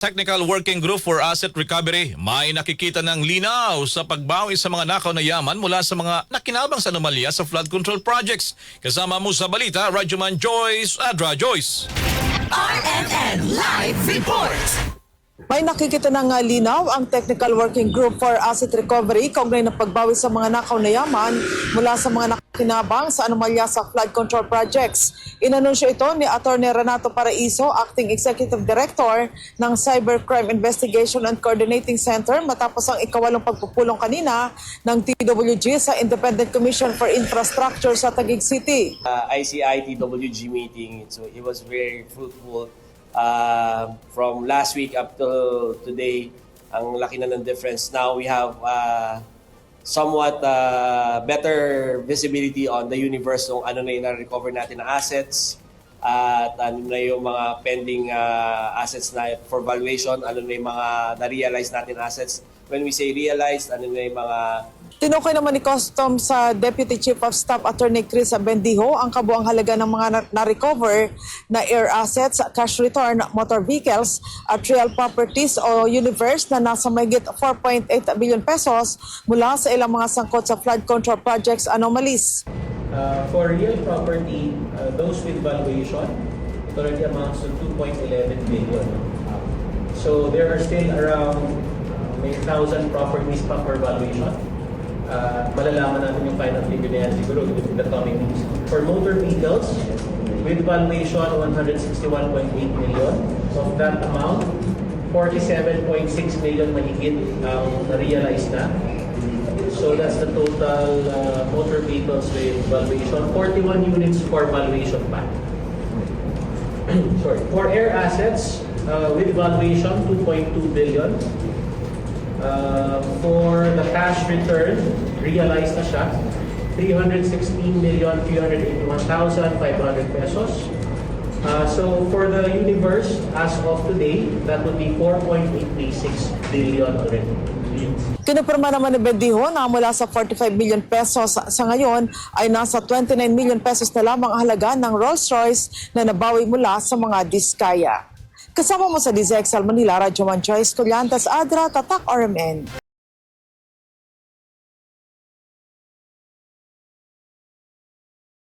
Technical Working Group for Asset Recovery, may nakikita ng linaw sa pagbawi sa mga nakaw na yaman mula sa mga nakinabang sa anomalya sa flood control projects. Kasama mo sa balita, Radyoman Joyce Adra. Joyce. RMN Live Report. May nakikita ng linaw ang Technical Working Group for Asset Recovery kaugnay ng pagbawi sa mga nakaw na yaman mula sa mga nakinabang sa anomalya sa flood control projects. Inanunsyo ito ni Atty. Renato Paraiso, Acting Executive Director ng Cybercrime Investigation and Coordinating Center matapos ang ikawalong pagpupulong kanina ng TWG sa Independent Commission for Infrastructure sa Taguig City. ICI TWG meeting, so it was very fruitful. From last week up to today, ang laki na ng difference. Now we have somewhat better visibility on the universe kung ano na yung na-recover natin na assets at ano na yung mga pending assets na for valuation, ano na yung mga na-realize natin assets. When we say realized, ano na yung mga Tinukoy naman ni Customs sa Deputy Chief of Staff Attorney Chris Bendijo ang kabuang halaga ng mga na-recover na air assets, cash return, motor vehicles at real properties o universe na nasa mahigit 4.8 billion pesos mula sa ilang mga sangkot sa flood control projects anomalies. For real property, those with valuation, it already amounts to 2.11 billion. So there are still around may 1,000 properties pa per valuation. Malalaman natin yung final figure na yan siguro in the coming weeks. For motor vehicles, with valuation 161.8 million. Of that amount, 47.6 million mahigit ang na-realize na. So that's the total motor vehicles with valuation. 41 units for valuation pa. Sorry. For air assets, with valuation 2.2 billion. For the cash return, realized na siya, 316,381,500 pesos. So for the universe, as of today, that would be 4.836 billion already. Kinupirma naman ni Bendijo na mula sa 45 million pesos sa ngayon ay nasa 29 million pesos na lamang ang halaga ng Rolls-Royce na nabawi mula sa mga diskaya. Kasama mo sa DZXL Manila, Radyoman Joyce Collantes Adra, Tatak RMN.